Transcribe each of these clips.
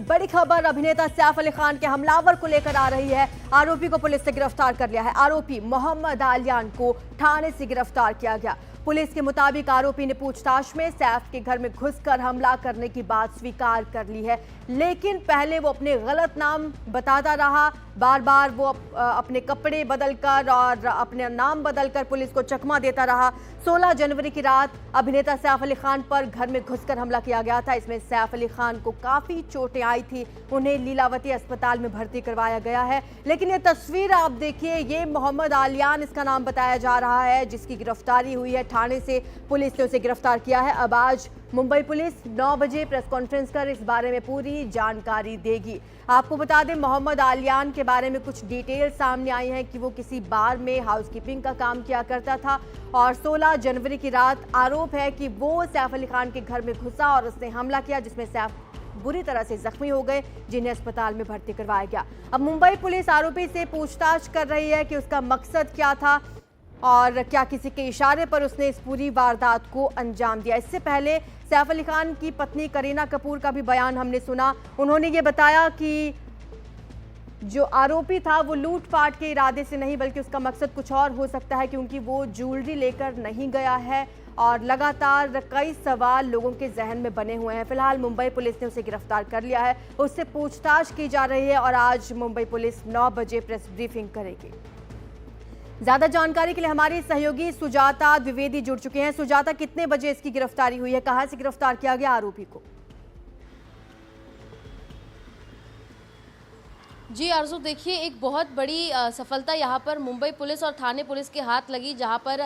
बड़ी खबर अभिनेता सैफ अली खान के हमलावर को लेकर आ रही है। आरोपी को पुलिस ने गिरफ्तार कर लिया है। आरोपी मोहम्मद आलियान को थाने से गिरफ्तार किया गया। पुलिस के मुताबिक आरोपी ने पूछताछ में सैफ के घर में घुसकर हमला करने की बात स्वीकार कर ली है, लेकिन पहले वो अपने गलत नाम बताता रहा। बार बार वो अपने कपड़े बदलकर और अपने नाम बदलकर पुलिस को चकमा देता रहा। 16 जनवरी की रात अभिनेता सैफ अली खान पर घर में घुसकर हमला किया गया था। इसमें सैफ अली खान को काफी चोटें आई थी। उन्हें लीलावती अस्पताल में भर्ती करवाया गया है। लेकिन ये तस्वीर आप देखिए, ये मोहम्मद आलियान इसका नाम बताया जा रहा है, जिसकी गिरफ्तारी हुई है। थाने से पुलिस ने उसे गिरफ्तार किया है। अब आज मुंबई पुलिस 9 बजे प्रेस कॉन्फ्रेंस कर इस बारे में पूरी जानकारी देगी। आपको बता दें, मोहम्मद आलियान के बारे में कुछ डिटेल सामने आई हैं कि वो किसी बार में हाउसकीपिंग का काम किया करता था और 16 जनवरी की रात आरोप है कि वो सैफ अली खान के घर में घुसा और उसने हमला किया, जिसमें सैफ बुरी तरह से जख्मी हो गए, जिन्हें अस्पताल में भर्ती करवाया गया। अब मुंबई पुलिस आरोपी से पूछताछ कर रही है कि उसका मकसद क्या था और क्या किसी के इशारे पर उसने इस पूरी वारदात को अंजाम दिया। इससे पहले सैफ अली खान की पत्नी करीना कपूर का भी बयान हमने सुना। उन्होंने ये बताया कि जो आरोपी था वो लूटपाट के इरादे से नहीं, बल्कि उसका मकसद कुछ और हो सकता है, क्योंकि वो ज्वेलरी लेकर नहीं गया है और लगातार कई सवाल लोगों के जहन में बने हुए हैं। फिलहाल मुंबई पुलिस ने उसे गिरफ्तार कर लिया है, उससे पूछताछ की जा रही है और आज मुंबई पुलिस 9 बजे प्रेस ब्रीफिंग करेगी। ज्यादा जानकारी के लिए हमारी सहयोगी सुजाता द्विवेदी जुड़ चुके हैं। सुजाता, कितने बजे इसकी गिरफ्तारी हुई है, कहां से गिरफ्तार किया गया आरोपी को? जी आरजू, देखिए एक बहुत बड़ी सफलता यहाँ पर मुंबई पुलिस और थाने पुलिस के हाथ लगी, जहाँ पर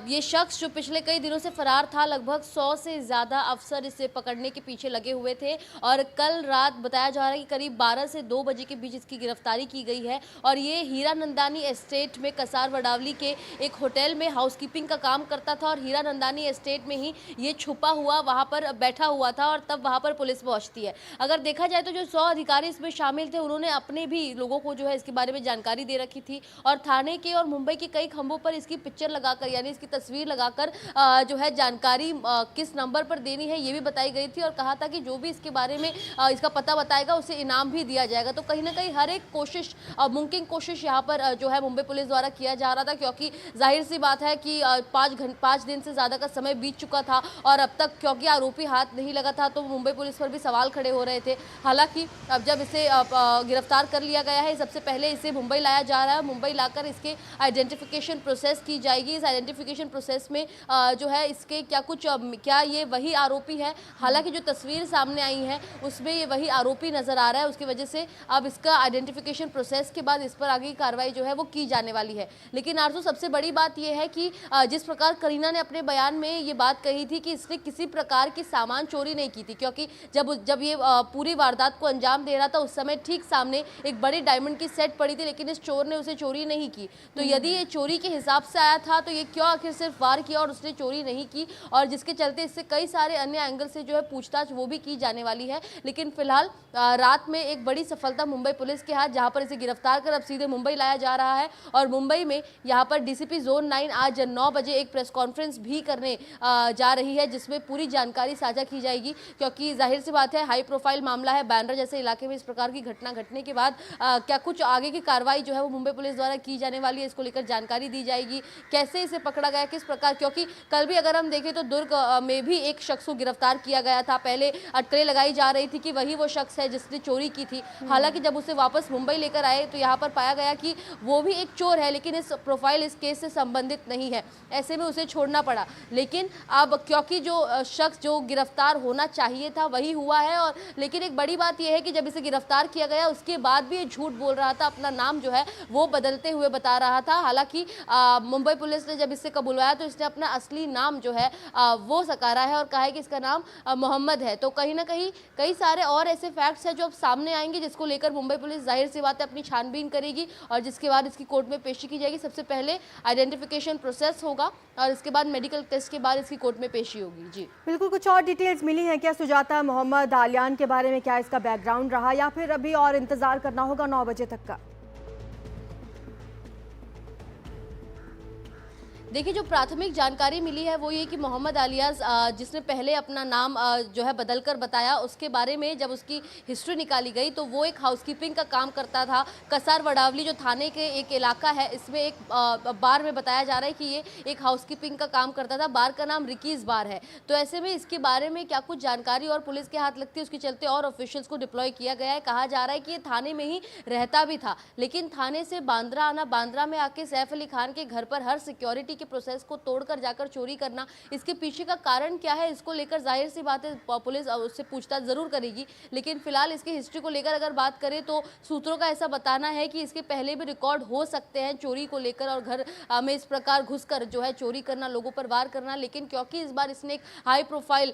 ये शख्स जो पिछले कई दिनों से फरार था, लगभग 100 से ज़्यादा अफसर इसे पकड़ने के पीछे लगे हुए थे और कल रात बताया जा रहा है कि करीब 12 से 2 बजे के बीच इसकी गिरफ्तारी की गई है। और ये हीरानंदानी एस्टेट में कसार वडावली के एक होटल में हाउसकीपिंग का काम करता था और हीरानंदानी एस्टेट में ही ये छुपा हुआ वहाँ पर बैठा हुआ था और तब वहाँ पर पुलिस पहुँचती है। अगर देखा जाए तो जो 100 अधिकारी इसमें शामिल थे, उन्होंने अपने भी लोगों को जो है इसके बारे में जानकारी दे रखी थी और थाने के और मुंबई के कई खंभों पर इसकी पिक्चर लगाकर, यानी इसकी तस्वीर लगाकर जो है जानकारी किस नंबर पर देनी है ये भी बताई गई थी और कहा था कि जो भी इसके बारे में इसका पता बताएगा उसे इनाम भी दिया जाएगा। तो कहीं ना कहीं हर एक कोशिश, मुमकिन कोशिश यहाँ पर जो है मुंबई पुलिस द्वारा किया जा रहा था, क्योंकि जाहिर सी बात है कि 5 दिन से ज़्यादा का समय बीत चुका था और अब तक क्योंकि आरोपी हाथ नहीं लगा था तो मुंबई पुलिस पर भी सवाल खड़े हो रहे थे। हालांकि अब जब इसे गिरफ्तार कर लिया गया है, सबसे पहले इसे मुंबई लाया जा रहा है। मुंबई लाकर इसके आइडेंटिफिकेशन प्रोसेस की जाएगी। इस आइडेंटिफिकेशन प्रोसेस में जो है इसके क्या ये वही आरोपी है। हालांकि जो तस्वीर सामने आई है उसमें ये वही आरोपी नजर आ रहा है, उसकी वजह से अब इसका आइडेंटिफिकेशन प्रोसेस के बाद इस पर आगे की कार्रवाई जो है वो की जाने वाली है। लेकिन आरजू, सबसे बड़ी बात यह है कि जिस प्रकार करीना ने अपने बयान में ये बात कही थी कि इसने किसी प्रकार की सामान चोरी नहीं की थी, क्योंकि जब ये पूरी वारदात को अंजाम दे रहा था उस समय ठीक सामने एक बड़ी डायमंड की सेट पड़ी थी, लेकिन इस चोर ने उसे चोरी नहीं की। तो यदि ये चोरी के हिसाब से आया था तो ये क्यों आखिर सिर्फ वार किया और उसने चोरी नहीं की, और जिसके चलते इससे कई सारे अन्य एंगल से जो है पूछताछ वो भी की जाने वाली है। लेकिन फिलहाल रात में एक बड़ी सफलता मुंबई पुलिस के हाथ, जहां पर इसे गिरफ्तार कर अब सीधे मुंबई लाया जा रहा है और मुंबई में यहाँ पर डीसीपी जोन 9 आज 9 बजे एक प्रेस कॉन्फ्रेंस भी करने जा रही है, जिसमें पूरी जानकारी साझा की जाएगी। क्योंकि जाहिर सी बात है, हाई प्रोफाइल मामला है, बैंड्रा जैसे इलाके में इस प्रकार की घटना घटने के बाद क्या कुछ आगे की कार्रवाई जो है वो मुंबई पुलिस द्वारा की जाने वाली है, इसको लेकर जानकारी दी जाएगी। कैसे इसे पकड़ा गया, किस प्रकार, क्योंकि कल भी अगर हम देखें तो दुर्ग में भी एक शख्स को गिरफ्तार किया गया था। पहले अटकलें लगाई जा रही थी कि वही वो शख्स है जिसने चोरी की थी। हालांकि जब उसे वापस मुंबई लेकर आए तो यहाँ पर पाया गया कि वो भी एक चोर है, लेकिन इस प्रोफाइल इस केस से संबंधित नहीं है। ऐसे में उसे छोड़ना पड़ा। लेकिन अब क्योंकि जो शख्स जो गिरफ्तार होना चाहिए था वही हुआ है, और लेकिन एक बड़ी बात यह है कि जब इसे गिरफ्तार किया गया उसके बाद भी ये झूठ बोल रहा था, अपना नाम जो है वो बदलते हुए बता रहा था। हालांकि मुंबई पुलिस ने जब इससे कबूलवाया तो इसने अपना असली नाम जो है वो सकारा है और कहा है कि इसका नाम मोहम्मद है। तो कहीं ना कहीं कई सारे और ऐसे फैक्ट्स हैं जो अब सामने आएंगे, जिसको लेकर मुंबई पुलिस जाहिर सी बात है अपनी छानबीन करेगी और जिसके बाद इसकी कोर्ट में पेशी की जाएगी। सबसे पहले आइडेंटिफिकेशन प्रोसेस होगा और इसके बाद मेडिकल टेस्ट के बाद इसकी कोर्ट में पेशी होगी। जी बिल्कुल, कुछ और डिटेल्स मिली हैं क्या सुजाता मोहम्मद आलियान के बारे में? क्या इसका बैकग्राउंड रहा या फिर अभी और इंतजार करना होगा 9 बजे तक का? देखिए, जो प्राथमिक जानकारी मिली है वो ये कि मोहम्मद आलियाज जिसने पहले अपना नाम जो है बदलकर बताया, उसके बारे में जब उसकी हिस्ट्री निकाली गई तो वो एक हाउसकीपिंग का काम करता था। कसार वडावली जो थाने के एक इलाका है, इसमें एक बार में बताया जा रहा है कि ये एक हाउसकीपिंग का काम करता था। बार का नाम रिकीज बार है। तो ऐसे में इसके बारे में क्या कुछ जानकारी और पुलिस के हाथ लगती है, उसके चलते और ऑफिशियल्स को डिप्लॉय किया गया है। कहा जा रहा है कि ये थाने में ही रहता भी था, लेकिन थाने से बांद्रा आना, बांद्रा में आके सैफ अली खान के घर पर हर सिक्योरिटी के प्रोसेस को तोड़कर जाकर चोरी करना, इसके पीछे का कारण क्या है, इसको लेकर जाहिर सी बात है पुलिस उससे पूछताछ जरूर करेगी। लेकिन फिलहाल इसकी हिस्ट्री को लेकर अगर बात करें तो सूत्रों का ऐसा बताना है कि इसके पहले भी रिकॉर्ड हो सकते हैं चोरी को लेकर और घर में इस प्रकार घुसकर जो है चोरी करना, लोगों पर वार करना। लेकिन क्योंकि इस बार इसने एक हाई प्रोफाइल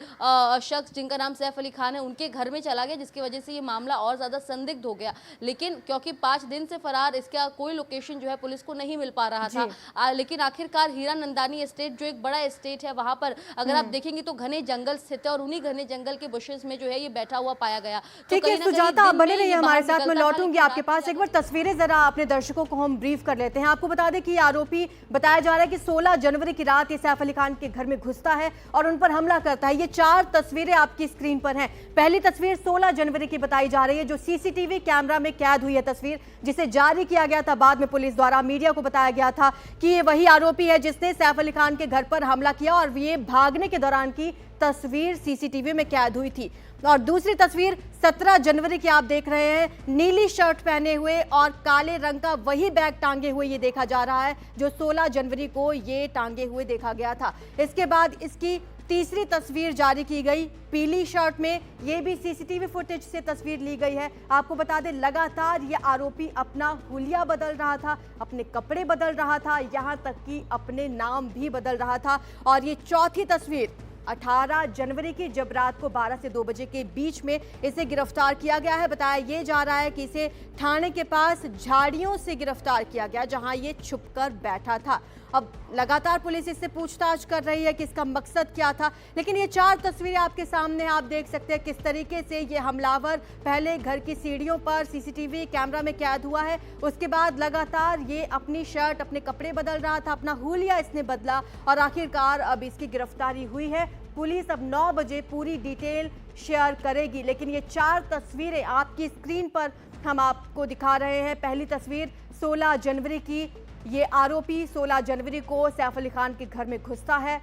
शख्स जिनका नाम सैफ अली खान है, उनके घर में चला गया, जिसकी वजह से ये मामला और ज्यादा संदिग्ध हो गया। लेकिन क्योंकि 5 दिन से फरार, इसका कोई लोकेशन जो है पुलिस को नहीं मिल पा रहा था। लेकिन आखिरकार हीरा नंदानी एस्टेट जो एक बड़ा एस्टेट है, वहां पर अगर आप देखेंगे तो घने जंगल स्थित है और उन्हीं घने जंगल के बुशेस में जो है ये बैठा हुआ पाया गया। ठीक है सुजाता, आप बने रहिए हमारे साथ, मैं लौटूंगी आपके पास। एक बार तस्वीरें जरा अपने दर्शकों को हम ब्रीफ कर लेते हैं। आपको बता दें कि आरोपी बताया जा रहा है कि 16 जनवरी की रात ये सैफ अली खान के घर में घुसता है और उन पर हमला करता है। ये 4 तस्वीरें आपकी स्क्रीन पर हैं। पहली तस्वीर 16 जनवरी की बताई जा रही है, जो सीसीटीवी कैमरा में कैद हुई है तस्वीर, जिसे जारी किया गया था बाद में पुलिस द्वारा। मीडिया को बताया गया था कि ये वही आरोपी है जिसने सैफ अली खान के घर पर हमला किया और ये भागने के दौरान की तस्वीर सीसीटीवी में कैद हुई थी। और दूसरी तस्वीर 17 जनवरी की आप देख रहे हैं, नीली शर्ट पहने हुए और काले रंग का वही बैग टांगे हुए ये देखा जा रहा है जो 16 जनवरी को ये टांगे हुए देखा गया था। इसके बाद इसकी तीसरी तस्वीर जारी की गई पीली शर्ट में, ये भी सीसीटीवी फुटेज से तस्वीर ली गई है। आपको बता दें लगातार ये आरोपी अपना हुलिया बदल रहा था, अपने कपड़े बदल रहा था, यहां तक कि अपने नाम भी बदल रहा था। और ये चौथी तस्वीर 18 जनवरी की, जब रात को 12 से 2 बजे के बीच में इसे गिरफ्तार किया गया है। बताया ये जा रहा है कि इसे थाने के पास झाड़ियों से गिरफ्तार किया गया, जहां ये छुपकर बैठा था। अब लगातार पुलिस इससे पूछताछ कर रही है कि इसका मकसद क्या था। लेकिन ये 4 तस्वीरें आपके सामने, आप देख सकते हैं किस तरीके से ये हमलावर पहले घर की सीढ़ियों पर सीसीटीवी कैमरा में कैद हुआ है, उसके बाद लगातार ये अपनी शर्ट, अपने कपड़े बदल रहा था, अपना हुलिया इसने बदला और आखिरकार अब इसकी गिरफ्तारी हुई है। पुलिस अब 9 बजे पूरी डिटेल शेयर करेगी। लेकिन ये 4 तस्वीरें आपकी स्क्रीन पर हम आपको दिखा रहे हैं। पहली तस्वीर 16 जनवरी की, ये आरोपी 16 जनवरी को सैफ अली खान के घर में घुसता है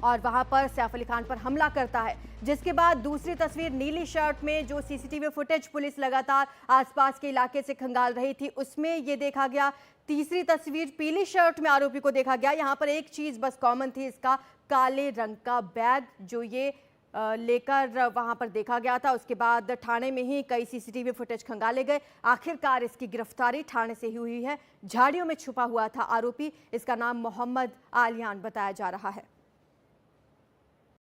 और वहां पर सैफ अली खान पर हमला करता है। जिसके बाद दूसरी तस्वीर नीली शर्ट में, जो सीसीटीवी फुटेज पुलिस लगातार आसपास के इलाके से खंगाल रही थी, उसमें ये देखा गया। तीसरी तस्वीर पीली शर्ट में आरोपी को देखा गया। यहाँ पर एक चीज बस कॉमन थी, इसका काले रंग का बैग जो ये लेकर वहां पर देखा गया था। उसके बाद थाने में ही कई सीसीटीवी फुटेज खंगाले गए। आखिरकार इसकी गिरफ्तारी थाने से ही हुई है। झाड़ियों में छुपा हुआ था आरोपी, इसका नाम मोहम्मद आलियान बताया जा रहा है।